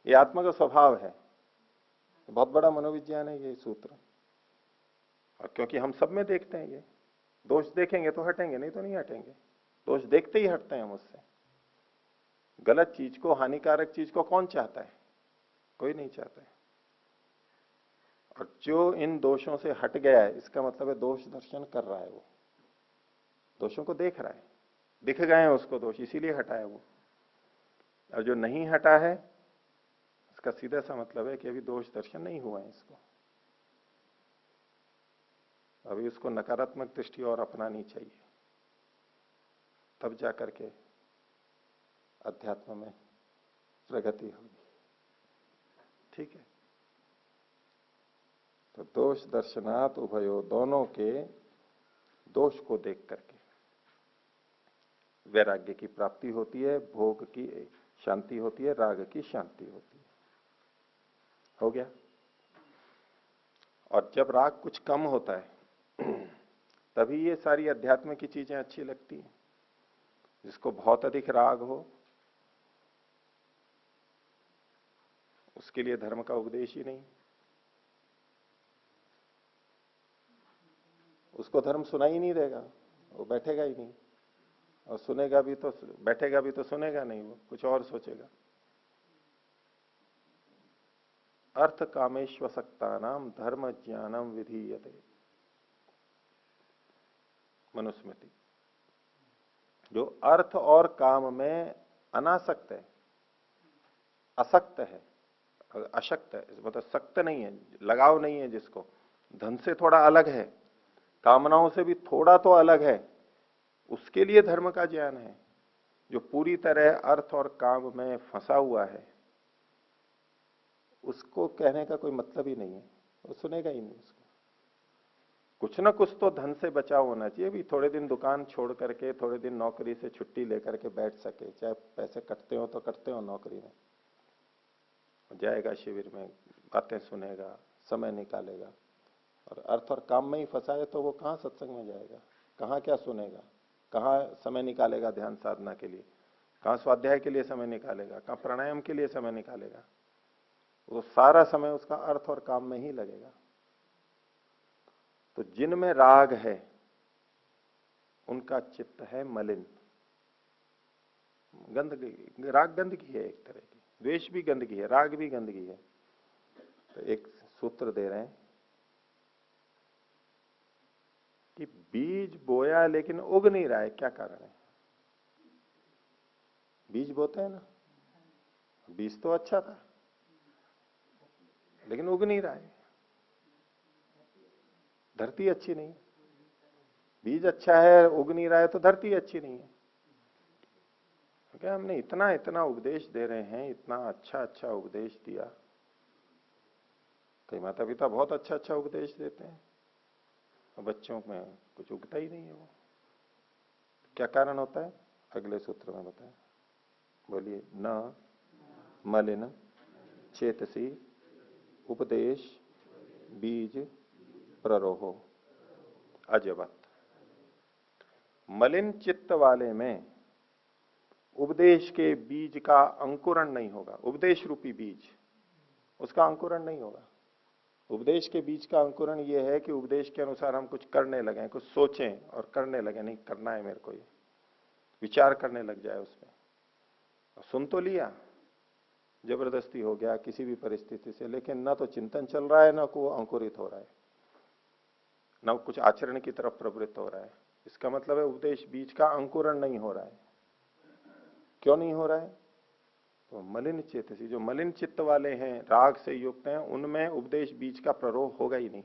ये आत्मा का स्वभाव है, बहुत बड़ा मनोविज्ञान है ये सूत्र। और क्योंकि हम सब में देखते हैं, ये दोष देखेंगे तो हटेंगे, नहीं तो नहीं हटेंगे, दोष देखते ही हटते हैं हम उससे। गलत चीज को, हानिकारक चीज को कौन चाहता है, कोई नहीं चाहता है। और जो इन दोषों से हट गया है, इसका मतलब है दोष दर्शन कर रहा है, वो दोषों को देख रहा है, दिख गए हैं उसको दोष, इसीलिए हटा है वो। और जो नहीं हटा है, इसका सीधा सा मतलब है कि अभी दोष दर्शन नहीं हुआ है इसको, अभी उसको नकारात्मक दृष्टि और अपनानी चाहिए, तब जाकर के अध्यात्म में प्रगति होगी। ठीक है, तो दोष दर्शनात् उभयो, दोनों के दोष को देख करके वैराग्य की प्राप्ति होती है, भोग की शांति होती है, राग की शांति होती है। हो गया। और जब राग कुछ कम होता है तभी ये सारी अध्यात्म की चीजें अच्छी लगती हैं। जिसको बहुत अधिक राग हो उसके लिए धर्म का उपदेश ही नहीं, उसको धर्म सुना ही नहीं देगा, वो बैठेगा ही नहीं, और सुनेगा भी तो बैठेगा भी तो सुनेगा नहीं, वो कुछ और सोचेगा। अर्थ कामेश्वसक्ता नाम धर्म ज्ञानम विधीयते, मनुस्मृति। जो अर्थ और काम में अनासक्त है, असक्त है, अशक्त है, मतलब सक्त नहीं है, लगाव नहीं है, जिसको धन से थोड़ा अलग है, कामनाओं से भी थोड़ा तो अलग है, उसके लिए धर्म का ज्ञान है। जो पूरी तरह अर्थ और काम में फंसा हुआ है उसको कहने का कोई मतलब ही नहीं है, वो सुनेगा ही नहीं उसको। कुछ ना कुछ तो धन से बचाव होना चाहिए, भी थोड़े दिन दुकान छोड़ करके, थोड़े दिन नौकरी से छुट्टी लेकर के बैठ सके, चाहे पैसे कटते हो तो कटते हो नौकरी में, जाएगा शिविर में, बातें सुनेगा, समय निकालेगा। और अर्थ और काम में ही फंसा है तो वो कहाँ सत्संग में जाएगा, कहाँ क्या सुनेगा, कहाँ समय निकालेगा ध्यान साधना के लिए, कहाँ स्वाध्याय के लिए समय निकालेगा, कहाँ प्राणायाम के लिए समय निकालेगा। वो सारा समय उसका अर्थ और काम में ही लगेगा। तो जिनमें राग है उनका चित्त है मलिन, गंदगी, राग गंदगी है एक तरह की, द्वेष भी गंदगी है, राग भी गंदगी है। तो एक सूत्र दे रहे हैं कि बीज बोया लेकिन उग नहीं रहा है, क्या कारण है। बीज बोते हैं ना, बीज तो अच्छा था लेकिन उग नहीं रहा है, धरती अच्छी नहीं, बीज अच्छा है उग नहीं रहा है तो धरती अच्छी नहीं है। क्या हमने इतना इतना उपदेश दे रहे हैं, इतना अच्छा अच्छा उपदेश दिया, कई माता पिता बहुत अच्छा अच्छा उपदेश देते हैं और बच्चों में कुछ उगता ही नहीं है। वो क्या कारण होता है, अगले सूत्र में बताया, बोलिए। न मलिन चेतसी उपदेश बीज प्ररोहो अजबत। मलिन चित्त वाले में उपदेश के बीज का अंकुरण नहीं होगा। उपदेश रूपी बीज, उसका अंकुरण नहीं होगा। उपदेश के बीच का अंकुरण यह है कि उपदेश के अनुसार हम कुछ करने लगे, कुछ सोचें और करने लगे, नहीं करना है मेरे को, ये विचार करने लग जाए उसमें। सुन तो लिया, जबरदस्ती हो गया किसी भी परिस्थिति से, लेकिन ना तो चिंतन चल रहा है, ना को अंकुरित हो रहा है, ना कुछ आचरण की तरफ प्रवृत्त हो रहा है। इसका मतलब है उपदेश बीज का अंकुरण नहीं हो रहा है। क्यों नहीं हो रहा है? तो मलिन चित्त से, जो मलिन चित्त वाले हैं, राग से युक्त हैं, उनमें उपदेश बीज का प्ररोह होगा ही नहीं।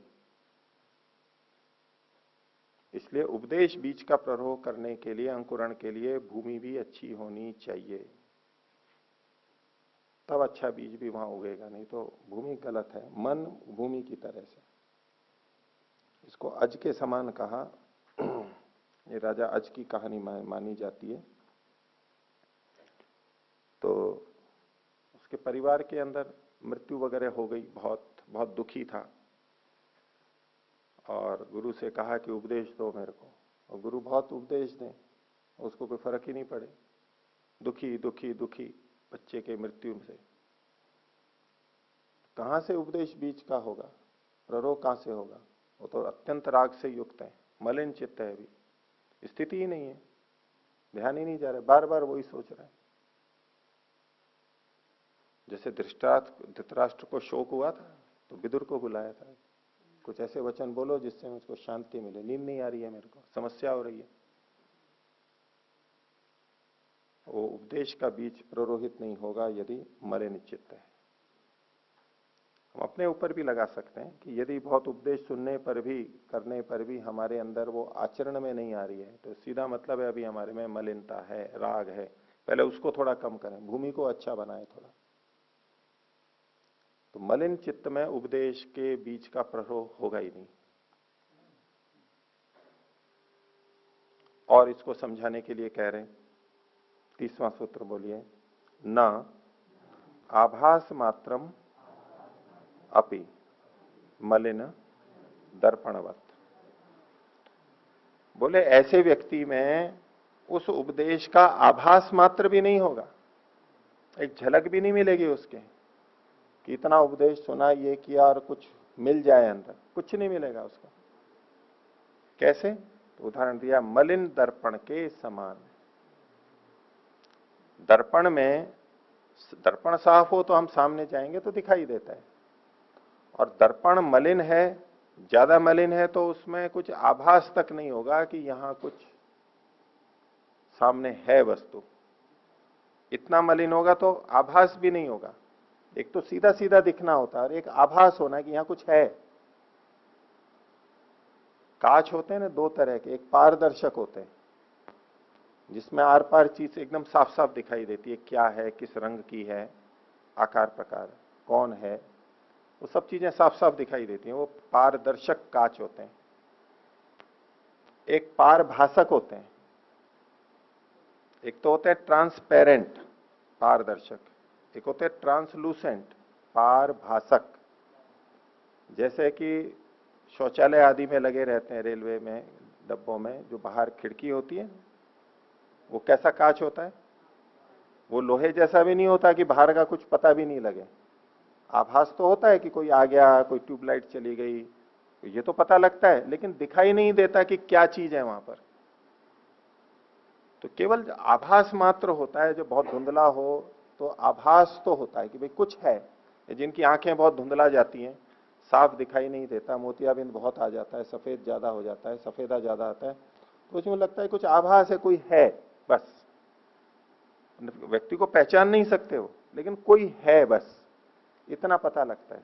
इसलिए उपदेश बीज का प्ररोह करने के लिए, अंकुरण के लिए भूमि भी अच्छी होनी चाहिए, तब अच्छा बीज भी वहां उगेगा, नहीं तो भूमि गलत है। मन भूमि की तरह से, इसको अज के समान कहा। ये राजा अज की कहानी मानी जाती है। तो उसके परिवार के अंदर मृत्यु वगैरह हो गई, बहुत बहुत दुखी था, और गुरु से कहा कि उपदेश दो मेरे को, और गुरु बहुत उपदेश दें, उसको कोई फर्क ही नहीं पड़े, दुखी दुखी दुखी बच्चे के मृत्यु से। कहां से उपदेश बीज का होगा? प्ररोह कहां से होगा? वो तो अत्यंत राग से युक्त है, मलिन चित्त है, अभी स्थिति ही नहीं है, ध्यान ही नहीं जा रहा, बार बार वही सोच रहा है। जैसे धृतराष्ट्र को शोक हुआ था तो विदुर को बुलाया था, कुछ ऐसे वचन बोलो जिससे मुझको शांति मिले, नींद नहीं आ रही है मेरे को, समस्या हो रही है। वो उपदेश का बीज प्ररोहित नहीं होगा यदि मलिन चित्त है। हम अपने ऊपर भी लगा सकते हैं कि यदि बहुत उपदेश सुनने पर भी, करने पर भी हमारे अंदर वो आचरण में नहीं आ रही है, तो सीधा मतलब है अभी हमारे में मलिनता है, राग है। पहले उसको थोड़ा कम करें, भूमि को अच्छा बनाए थोड़ा। तो मलिन चित्त में उपदेश के बीज का प्ररोह होगा ही नहीं। और इसको समझाने के लिए कह रहे हैं, 30वां सूत्र बोलिए, न आभास मात्रम अपि मलिन दर्पणवत। बोले ऐसे व्यक्ति में उस उपदेश का आभास मात्र भी नहीं होगा, एक झलक भी नहीं मिलेगी उसके, कि इतना उपदेश सुना, ये किया और कुछ मिल जाए अंदर, कुछ नहीं मिलेगा उसको। कैसे? तो उदाहरण दिया, मलिन दर्पण के समान। दर्पण में, दर्पण साफ हो तो हम सामने जाएंगे तो दिखाई देता है, और दर्पण मलिन है, ज्यादा मलिन है, तो उसमें कुछ आभास तक नहीं होगा कि यहां कुछ सामने है वस्तु। इतना मलिन होगा तो आभास भी नहीं होगा। एक तो सीधा सीधा दिखना होता है और एक आभास होना कि यहां कुछ है। कांच होते हैं ना दो तरह के, एक पारदर्शक होते हैं जिसमें आर पार चीज एकदम साफ साफ दिखाई देती है, क्या है, किस रंग की है, आकार प्रकार, कौन है, वो सब चीजें साफ साफ दिखाई देती हैं, वो पारदर्शक कांच होते हैं। एक पारभासक होते हैं, एक तो होते हैं ट्रांसपेरेंट पारदर्शक, एक होते हैं ट्रांसलूसेंट पारभासक। जैसे कि शौचालय आदि में लगे रहते हैं, रेलवे में डब्बों में जो बाहर खिड़की होती है, वो कैसा कांच होता है? वो लोहे जैसा भी नहीं होता कि बाहर का कुछ पता भी नहीं लगे। आभास तो होता है कि कोई आ गया, कोई ट्यूबलाइट चली गई, ये तो पता लगता है, लेकिन दिखाई नहीं देता कि क्या चीज है वहां पर। तो केवल आभास मात्र होता है, जो बहुत धुंधला हो तो आभास तो होता है कि भाई कुछ है। जिनकी आंखें बहुत धुंधला जाती हैं, साफ दिखाई नहीं देता, मोतियाबिंद बहुत आ जाता है, सफेद ज्यादा हो जाता है, सफेदा ज्यादा आता है, तो उसमें लगता है कुछ आभास है, कोई है, बस। व्यक्ति को पहचान नहीं सकते हो, लेकिन कोई है, बस इतना पता लगता है।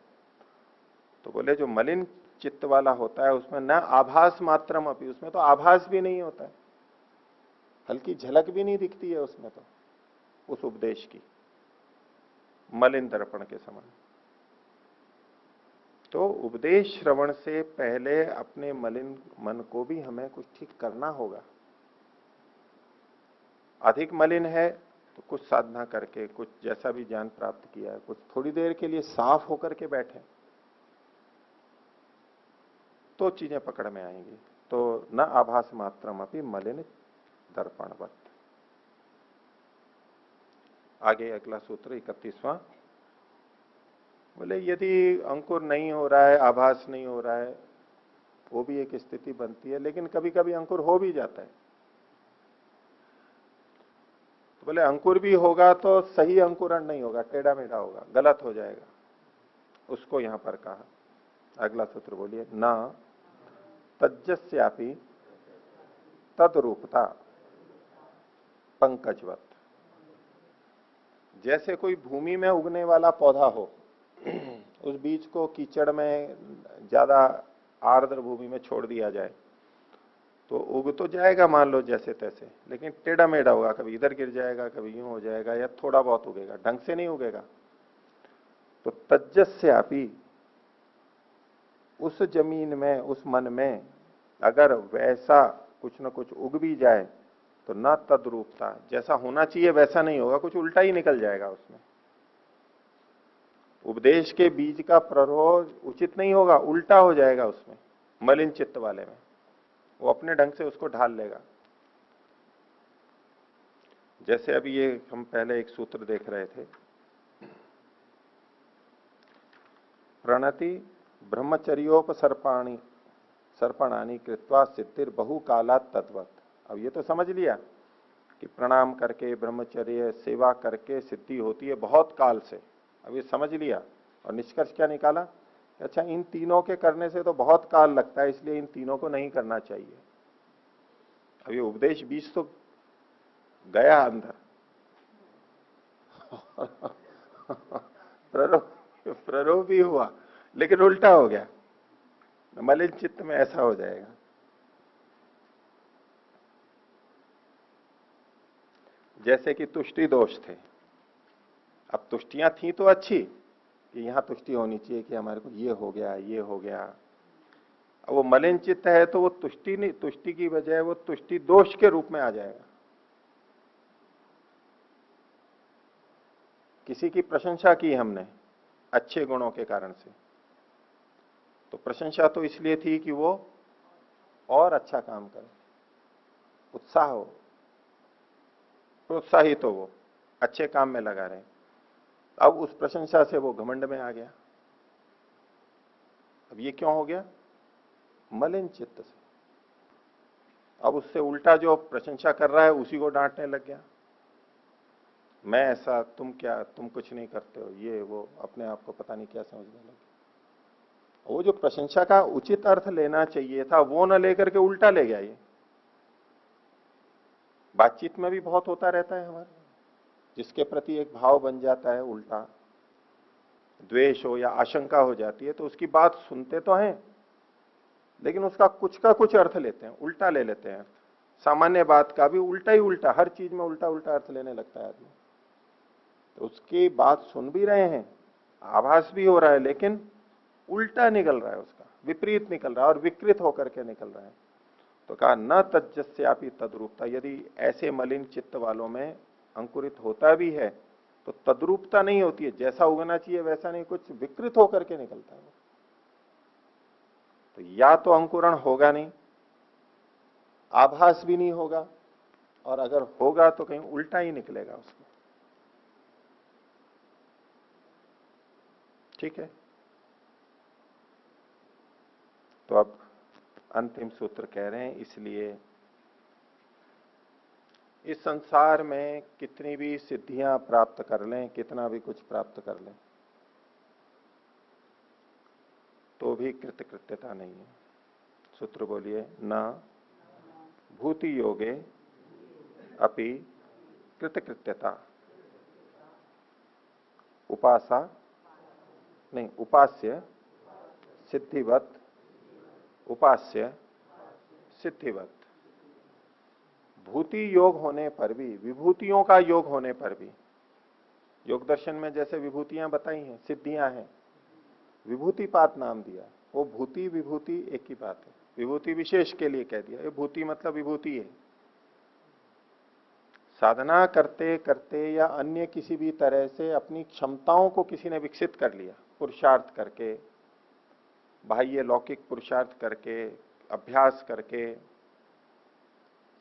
तो बोले जो मलिन चित्त वाला होता है उसमें न आभास मात्रम अपि, उसमें तो आभास भी नहीं होता है, हल्की झलक भी नहीं दिखती है उसमें तो, उस उपदेश की, मलिन दर्पण के समान। तो उपदेश श्रवण से पहले अपने मलिन मन को भी हमें कुछ ठीक करना होगा। अधिक मलिन है तो कुछ साधना करके, कुछ जैसा भी ज्ञान प्राप्त किया है, कुछ थोड़ी देर के लिए साफ होकर के बैठे तो चीजें पकड़ में आएंगी। तो न आभास मात्रम अपि मलिन दर्पणवत। आगे अगला सूत्र 31वां, बोले यदि अंकुर नहीं हो रहा है, आभास नहीं हो रहा है, वो भी एक स्थिति बनती है, लेकिन कभी कभी अंकुर हो भी जाता है। तो बोले अंकुर भी होगा तो सही अंकुरण नहीं होगा, टेढ़ा मेढ़ा होगा, गलत हो जाएगा। उसको यहां पर कहा, अगला सूत्र बोलिए, न तज्जस्यापि तद्रूपता पंकजवत। जैसे कोई भूमि में उगने वाला पौधा हो, उस बीज को कीचड़ में, ज्यादा आर्द्र भूमि में छोड़ दिया जाए तो उग तो जाएगा मान लो जैसे तैसे, लेकिन टेढ़ा मेढ़ा होगा, कभी इधर गिर जाएगा, कभी यूं हो जाएगा, या थोड़ा बहुत उगेगा, ढंग से नहीं उगेगा। तो तज्जस्यापि, उस जमीन में, उस मन में अगर वैसा कुछ न कुछ उग भी जाए तो न तद्रूपता, जैसा होना चाहिए वैसा नहीं होगा, कुछ उल्टा ही निकल जाएगा उसमें। उपदेश के बीज का प्ररोह उचित नहीं होगा, उल्टा हो जाएगा उसमें, मलिन चित्त वाले में, वो अपने ढंग से उसको ढाल लेगा। जैसे अभी ये हम पहले एक सूत्र देख रहे थे, प्रणति ब्रह्मचर्योपसर्पाणी सर्पणानी कृत्वा सिद्धिर बहु कालात तद्वत। अब ये तो समझ लिया कि प्रणाम करके, ब्रह्मचर्य सेवा करके सिद्धि होती है बहुत काल से। अब ये समझ लिया, और निष्कर्ष क्या निकाला, अच्छा इन तीनों के करने से तो बहुत काल लगता है, इसलिए इन तीनों को नहीं करना चाहिए। अब ये उपदेश बीज तो गया अंदर, प्ररोह भी हुआ, लेकिन उल्टा हो गया, मलिन चित्त में ऐसा हो जाएगा। जैसे कि तुष्टि दोष थे, अब तुष्टियां थी तो अच्छी कि यहां तुष्टि होनी चाहिए कि हमारे को ये हो गया, ये हो गया। अब वो मलिन चित्त है तो वो तुष्टि नहीं, तुष्टि की बजाय वो तुष्टि दोष के रूप में आ जाएगा। किसी की प्रशंसा की हमने अच्छे गुणों के कारण से, तो प्रशंसा तो इसलिए थी कि वो और अच्छा काम करे, उत्साह हो, प्रोत्साहित हो, वो अच्छे काम में लगा रहे। अब उस प्रशंसा से वो घमंड में आ गया। अब ये क्यों हो गया, मलिन चित्त से। अब उससे उल्टा जो प्रशंसा कर रहा है उसी को डांटने लग गया, मैं ऐसा, तुम क्या, तुम कुछ नहीं करते हो, ये वो, अपने आप को पता नहीं क्या समझने लगे। वो जो प्रशंसा का उचित अर्थ लेना चाहिए था वो न लेकर के उल्टा ले गया। ये बातचीत में भी बहुत होता रहता है हमारे, जिसके प्रति एक भाव बन जाता है उल्टा, द्वेष हो या आशंका हो जाती है, तो उसकी बात सुनते तो हैं लेकिन उसका कुछ का कुछ अर्थ लेते हैं, उल्टा ले लेते हैं। सामान्य बात का भी उल्टा ही उल्टा, हर चीज में उल्टा उल्टा अर्थ लेने लगता है आदमी। तो उसकी बात सुन भी रहे हैं, आभास भी हो रहा है, लेकिन उल्टा निकल रहा है, उसका विपरीत निकल रहा है और विकृत होकर के निकल रहा है। तो कहा न तज्जस्यापि तद्रूपता, यदि ऐसे मलिन चित्त वालों में अंकुरित होता भी है तो तद्रूपता नहीं होती है, जैसा उगना चाहिए वैसा नहीं, कुछ विकृत होकर के निकलता है। तो या तो अंकुरण होगा नहीं, आभास भी नहीं होगा, और अगर होगा तो कहीं उल्टा ही निकलेगा उसको। ठीक है, तो अब अंतिम सूत्र कह रहे हैं, इसलिए इस संसार में कितनी भी सिद्धियां प्राप्त कर लें, कितना भी कुछ प्राप्त कर लें, तो भी कृतकृत्यता नहीं है। सूत्र बोलिए, न भूति योगे अपि कृतकृत्यता उपासा नहीं, उपास्य सिद्धिवत, उपास्य सिद्धिवत। भूति योग होने पर भी, विभूतियों का योग होने पर भी, योग दर्शन में जैसे विभूतियां बताई हैं, सिद्धियां हैं, विभूतिपात नाम दिया, वो भूति विभूति एक ही बात है। विभूति विशेष के लिए कह दिया, ये भूति मतलब विभूति है। साधना करते करते या अन्य किसी भी तरह से अपनी क्षमताओं को किसी ने विकसित कर लिया, पुरुषार्थ करके, बाह्य लौकिक पुरुषार्थ करके, अभ्यास करके,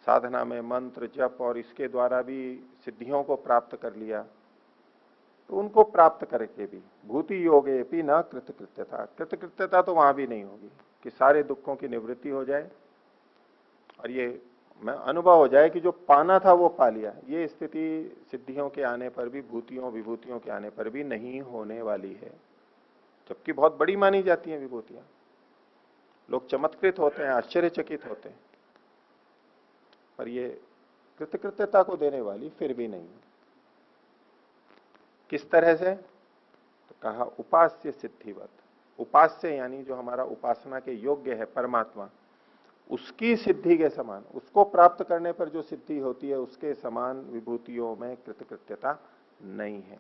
साधना में मंत्र जप और इसके द्वारा भी सिद्धियों को प्राप्त कर लिया, तो उनको प्राप्त करके भी भूति योगे भी न कृतकृत्यता, कृतकृत्यता तो वहां भी नहीं होगी कि सारे दुखों की निवृत्ति हो जाए और ये मैं अनुभव हो जाए कि जो पाना था वो पा लिया। ये स्थिति सिद्धियों के आने पर भी, भूतियों विभूतियों के आने पर भी नहीं होने वाली है, जबकि बहुत बड़ी मानी जाती हैं विभूतियां। लोग चमत्कृत होते हैं, आश्चर्यचकित होते हैं, पर ये कृतकृत्यता को देने वाली फिर भी नहीं है। किस तरह से? तो कहा उपास्य सिद्धिवत। उपास्य यानी जो हमारा उपासना के योग्य है परमात्मा, उसकी सिद्धि के समान, उसको प्राप्त करने पर जो सिद्धि होती है उसके समान विभूतियों में कृतकृत्यता नहीं है।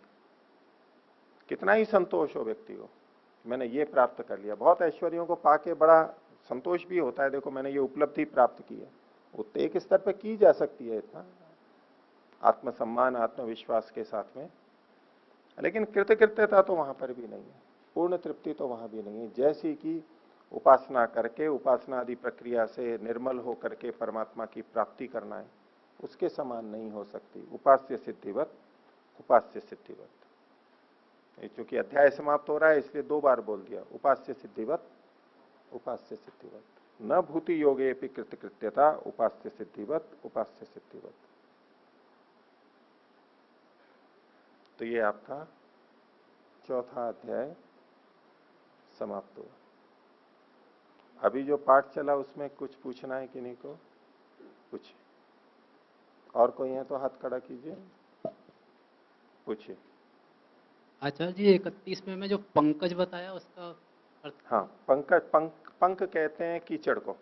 कितना ही संतोष हो व्यक्ति को, मैंने ये प्राप्त कर लिया। बहुत ऐश्वर्यों को पाके बड़ा संतोष भी होता है, देखो मैंने ये उपलब्धि प्राप्त की है, वो एक स्तर पे की जा सकती है इतना आत्मसम्मान आत्मविश्वास के साथ में, लेकिन कृतकृत्यता तो वहां पर भी नहीं है, पूर्ण तृप्ति तो वहां भी नहीं है। जैसी कि उपासना करके, उपासना आदि प्रक्रिया से निर्मल होकर के परमात्मा की प्राप्ति करना है, उसके समान नहीं हो सकती। उपास्य सिद्धिवत, उपास्य सिद्धिवत। चूंकि अध्याय समाप्त हो रहा है इसलिए 2 बार बोल दिया, उपास्य सिद्धिवत, उपास्य सिद्धिवत। न भूति योगे भी कृतकृत्यता, उपास्य सिद्धिवत, उपास्य सिद्धिवत। तो ये आपका 4था अध्याय समाप्त हुआ। अभी जो पाठ चला उसमें कुछ पूछना है किन्हीं को? पूछिए। और कोई है तो हाथ खड़ा कीजिए, पूछिए। आचार्य जी 31 में जो पंकज बताया उसका अर्थ? हाँ, पंकज, पंक कहते हैं कीचड़ को,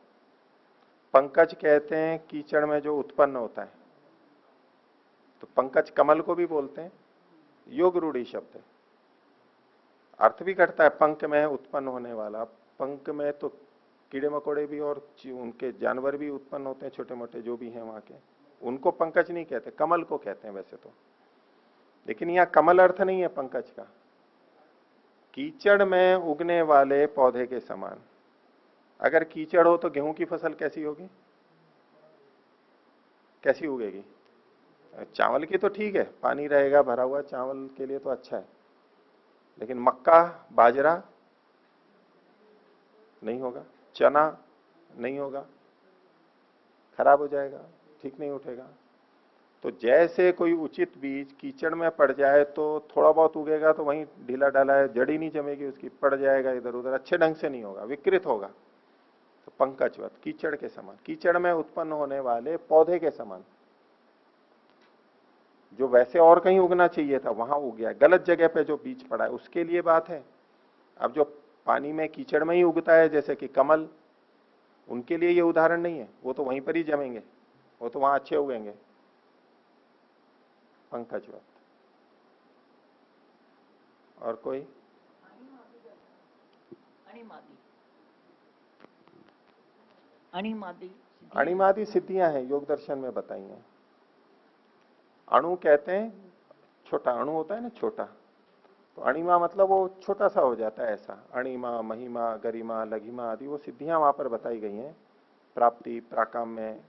पंकज कहते हैं कीचड़ में जो उत्पन्न होता है। तो पंकज कमल को भी बोलते हैं, योग रूढ़ी शब्द है, अर्थ भी करता है पंख में उत्पन्न होने वाला। पंख में तो कीड़े मकोड़े भी और उनके जानवर भी उत्पन्न होते हैं, छोटे मोटे जो भी हैं वहां के, उनको पंकज नहीं कहते, कमल को कहते हैं वैसे तो। लेकिन यहाँ कमल अर्थ नहीं है पंकज का, कीचड़ में उगने वाले पौधे के समान। अगर कीचड़ हो तो गेहूं की फसल कैसी होगी, कैसी उगेगी? चावल की तो ठीक है, पानी रहेगा भरा हुआ, चावल के लिए तो अच्छा है, लेकिन मक्का बाजरा नहीं होगा, चना नहीं होगा, खराब हो जाएगा, ठीक नहीं उठेगा। तो जैसे कोई उचित बीज कीचड़ में पड़ जाए तो थोड़ा बहुत उगेगा तो वहीं ढीला ढाला है, जड़ी नहीं जमेगी उसकी, पड़ जाएगा इधर उधर, अच्छे ढंग से नहीं होगा, विकृत होगा। तो पंकजवत, कीचड़ के समान, कीचड़ में उत्पन्न होने वाले पौधे के समान, जो वैसे और कहीं उगना चाहिए था वहां उग गया, गलत जगह पे जो बीज पड़ा है उसके लिए बात है। अब जो पानी में कीचड़ में ही उगता है जैसे कि कमल, उनके लिए ये उदाहरण नहीं है, वो तो वहीं पर ही जमेंगे, वो तो वहां अच्छे उगेंगे। पंकजवत। और कोई? अणिमादि सिद्धियां हैं, योग दर्शन में बताई हैं। अणु कहते हैं, छोटा अणु होता है ना, छोटा, तो अणिमा मतलब वो छोटा सा हो जाता है ऐसा। अणिमा, महिमा, गरिमा, लघिमा आदि वो सिद्धियां वहां पर बताई गई हैं। प्राप्ति, प्राकाम्य,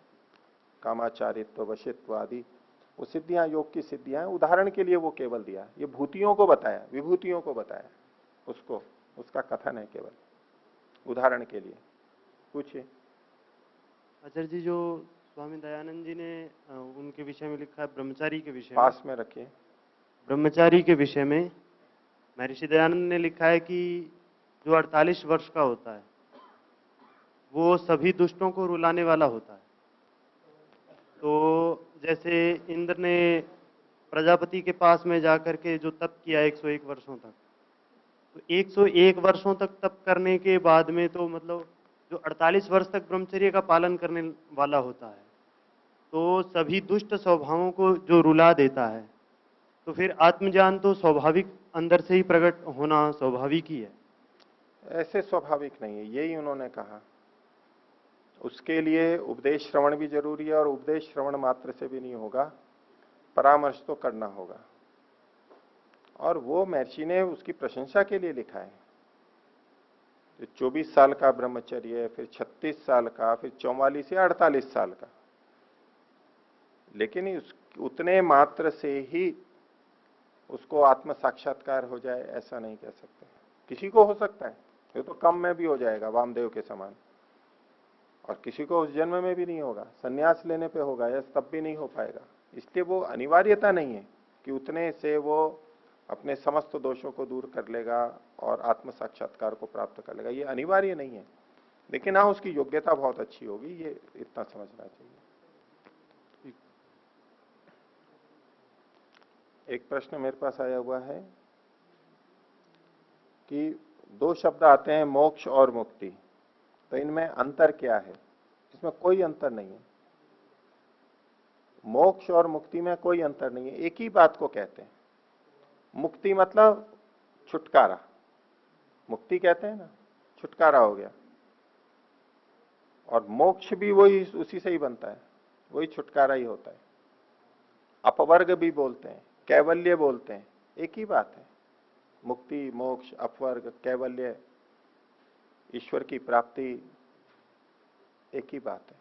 कामाचारित्व, वशित्व आदि वो सिद्धियां योग की सिद्धियां हैं। उदाहरण के लिए वो केवल दिया, ये भूतियों को बताया, विभूतियों को बताया, उसको उसका कथन है केवल उदाहरण के लिए। पूछिए। आचार्य जी, जो स्वामी दयानंद जी ने उनके विषय में लिखा है, ब्रह्मचारी के विषय पास में रखिए। ब्रह्मचारी के विषय में महर्षि दयानंद ने लिखा है कि जो 48 वर्ष का होता है वो सभी दुष्टों को रुलाने वाला होता है। तो जैसे इंद्र ने प्रजापति के पास में जाकर के जो तप किया 101 वर्षों तक, तो 101 वर्षों तक तप करने के बाद में तो मतलब जो 48 वर्ष तक ब्रह्मचर्य का पालन करने वाला होता है, तो सभी दुष्ट स्वभावों को जो रुला देता है, तो फिर आत्मज्ञान तो स्वाभाविक अंदर से ही प्रकट होना स्वाभाविक ही है। ऐसे स्वाभाविक नहीं है, यही उन्होंने कहा। उसके लिए उपदेश श्रवण भी जरूरी है, और उपदेश श्रवण मात्र से भी नहीं होगा, परामर्श तो करना होगा। और वो महर्षि ने उसकी प्रशंसा के लिए लिखा है। 24 साल का ब्रह्मचर्य, फिर 36 साल का, फिर 44 या 48 साल का, लेकिन उतने मात्र से ही उसको आत्म साक्षात्कार हो जाए ऐसा नहीं कह सकते। किसी को हो सकता है, ये तो कम में भी हो जाएगा वामदेव के समान, और किसी को उस जन्म में भी नहीं होगा, संन्यास लेने पे होगा या तब भी नहीं हो पाएगा। इसलिए वो अनिवार्यता नहीं है कि उतने से वो अपने समस्त दोषों को दूर कर लेगा और आत्म साक्षात्कार को प्राप्त कर लेगा, ये अनिवार्य नहीं है। लेकिन हाँ, उसकी योग्यता बहुत अच्छी होगी, ये इतना समझना चाहिए। एक प्रश्न मेरे पास आया हुआ है कि दो शब्द आते हैं मोक्ष और मुक्ति, तो इनमें अंतर क्या है? इसमें कोई अंतर नहीं है। मोक्ष और मुक्ति में कोई अंतर नहीं है, एक ही बात को कहते हैं। मुक्ति मतलब छुटकारा, मुक्ति कहते हैं ना, छुटकारा हो गया। और मोक्ष भी वही, उसी से ही बनता है, वही छुटकारा ही होता है। अपवर्ग भी बोलते हैं, कैवल्य बोलते हैं, एक ही बात है। मुक्ति, मोक्ष, अपवर्ग, कैवल्य, ईश्वर की प्राप्ति, एक ही बात है।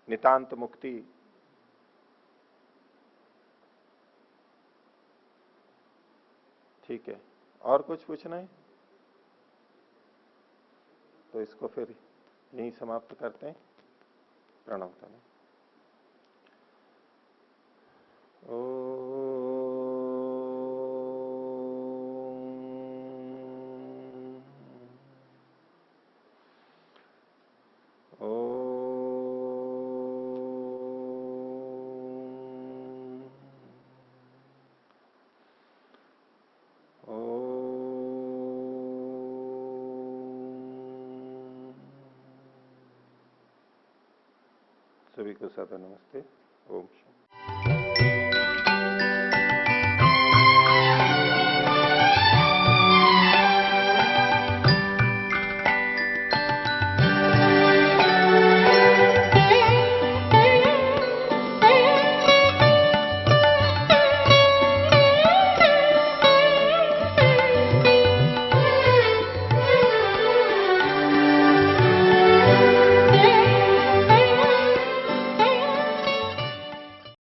नितांत मुक्ति। ठीक है, और कुछ पूछना है तो इसको फिर यहीं समाप्त करते हैं। प्रणव करें। सभी को सादर नमस्ते। ओम शांति।